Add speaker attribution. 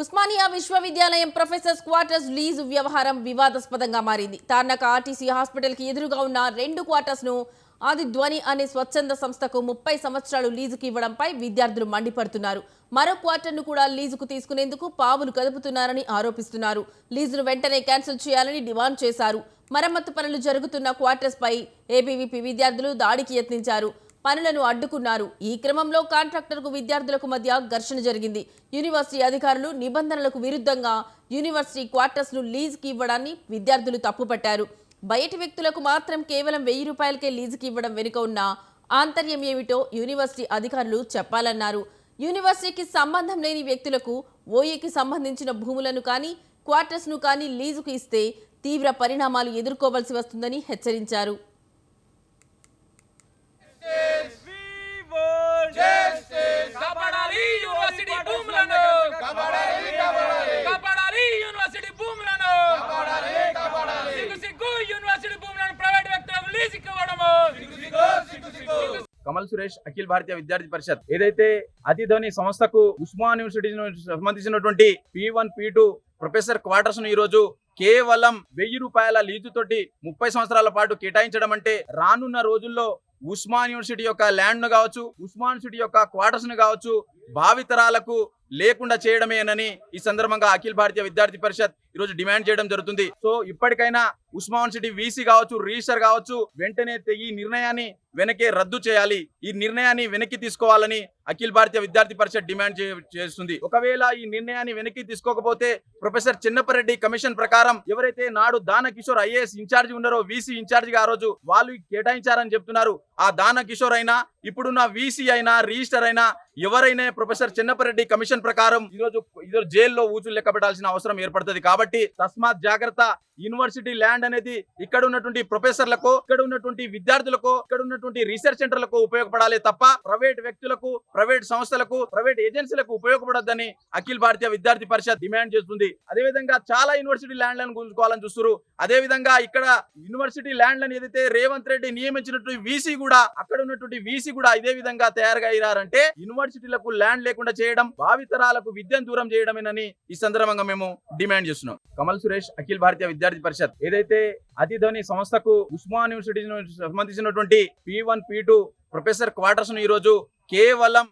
Speaker 1: ఉస్మానియా విశ్వవిద్యాలయం professors quarters lease వ్యవహారం వివాదాస్పదంగా మారింది. తార్నాక ఆర్టీసీ హాస్పిటల్ కి ఎదురుగా ఉన్న 2 క్వార్టర్స్ ను ఆది ధ్వని అనే స్వచ్ఛంద సంస్థకు 30 సంవత్సరాలు లీజుకి ఇవ్వడంపై విద్యార్థులు మండిపడుతున్నారు. మరో క్వార్టర్ను కూడా లీజుకు తీసుకునేందుకు పావులు కదుపుతున్నారని ఆరోపిస్తున్నారు. లీజును వెంటనే క్యాన్సిల్ చేయాలని డిమాండ్ చేశారు. మరమ్మతు పనులు జరుగుతున్న క్వార్టర్స్ పై ఏబీవీపీ విద్యార్థులు దాడికి యత్నించారు. పనులను అడ్డుకున్నారు. ఈ క్రమంలో కాంట్రాక్టర్కు విద్యార్థులకు మధ్య ఘర్షణ జరిగింది. యూనివర్సిటీ అధికారులు నిబంధనలకు విరుద్ధంగా యూనివర్సిటీ క్వార్టర్స్ ను లీజుకి ఇవ్వడాన్ని విద్యార్థులు తప్పుపట్టారు. బయటి వ్యక్తులకు మాత్రం కేవలం 1000 రూపాయలకే లీజుకి ఇవ్వడం వెనుక ఉన్న ఆంతర్యం ఏమిటో యూనివర్సిటీ అధికారులు చెప్పాలన్నారు. యూనివర్సిటీకి సంబంధం లేని వ్యక్తులకు ఓఏకి సంబంధించిన భూములను కానీ క్వార్టర్స్ ను కానీ లీజుకు ఇస్తే తీవ్ర పరిణామాలు ఎదుర్కోవాల్సి వస్తుందని హెచ్చరించారు.
Speaker 2: కమల్ సురేష్, అఖిల భారతీయ విద్యార్థి పరిషత్ ఏదైతే అతిధ్వని సంస్థకు ఉస్మాన్ యూనివర్సిటీ సంబంధించినటువంటి P1 P2 ప్రొఫెసర్ క్వార్టర్స్ ను ఈ రోజు కేవలం 1000 రూపాయల లీజు తోటి 30 సంవత్సరాల పాటు కేటాయించడం అంటే రానున్న రోజుల్లో ఉస్మాన్ యూనివర్సిటీ యొక్క ల్యాండ్ ను కావచ్చు, ఉస్మాన్ యూనివర్సిటీ యొక్క క్వార్టర్స్ ను కావచ్చు, భావితరాలకు లేకుండా చేయడమేనని ఈ సందర్భంగా అఖిల భారతీయ విద్యార్థి పరిషత్ ఈరోజు డిమాండ్ చేయడం జరుగుతుంది. సో ఇప్పటికైనా ఉస్మాన్ యూనివర్సిటీ వీసీ కావచ్చు, రిజిస్టర్ కావచ్చు, వెంటనే ఈ నిర్ణయాన్ని వెనక్కి రద్దు చేయాలి. ఈ నిర్ణయాన్ని వెనక్కి తీసుకోవాలని అఖిల భారతీయ విద్యార్థి పరిషత్ డిమాండ్ చేస్తుంది. ఒకవేళ ఈ నిర్ణయాన్ని వెనక్కి తీసుకోకపోతే ప్రొఫెసర్ చిన్నపరెడ్డి కమిషన్ ప్రకారం ఎవరైతే నాడు దాన కిషోర్ ఐఏఎస్ ఇన్ఛార్జ్ ఉన్నారో, వీసీ ఇన్ఛార్జ్ గా ఆ రోజు వాళ్ళు కేటాయించారని చెప్తున్నారు. ఆ దాన కిషోర్ అయినా, ఇప్పుడున్న వీసీ అయినా, రిజిస్టర్ అయినా ఎవరైనా ప్రొఫెసర్ చిన్నపరెడ్డి కమిషన్ ప్రకారం ఈరోజు జైల్లో ఊచులు లెక్క పెట్టాల్సిన అవసరం ఏర్పడుతుంది. కాబట్టి తస్మాత్ జాగ్రత్త. యూనివర్సిటీ ల్యాండ్ అనేది ఇక్కడ ఉన్నటువంటి ప్రొఫెసర్లకు, ఇక్కడ ఉన్నటువంటి విద్యార్థులకు, ఇక్కడ ఉన్నటువంటి రీసెర్చ్ సెంటర్లకు ఉపయోగపడాలి తప్ప ప్రైవేట్ వ్యక్తులకు, ప్రైవేట్ సంస్థలకు, ప్రైవేట్ ఏజెన్సీలకు ఉపయోగపడొద్దని అఖిల భారతీయ విద్యార్థి పరిషత్ డిమాండ్ చేస్తుంది. అదేవిధంగా చాలా యూనివర్సిటీ ల్యాండ్లను గుంజుకోవాలని చూస్తున్నారు. అదేవిధంగా ఇక్కడ యూనివర్సిటీ ల్యాండ్లను ఏదైతే రేవంత్ రెడ్డి నియమించినటువంటి వీసీ కూడా, అక్కడ ఉన్నటువంటి వీసీ కూడా ఇదే విధంగా తయారుగా అయ్యారంటే యూనివర్సిటీలకు ల్యాండ్ లేకుండా చేయడం, భావితరాలకు విద్యను దూరం చేయడమేనని ఈ సందర్భంగా మేము డిమాండ్ చేస్తున్నాం. కమల్ సురేష్, అఖిల భారతీయ విద్యార్థి పరిషత్ ఏదైతే అతిధ్వని సంస్థకు ఉస్మాన్ యూనివర్సిటీ సంబంధించినటువంటి P1 P2 ప్రొఫెసర్ క్వార్టర్స్ ను ఈ రోజు కేవలం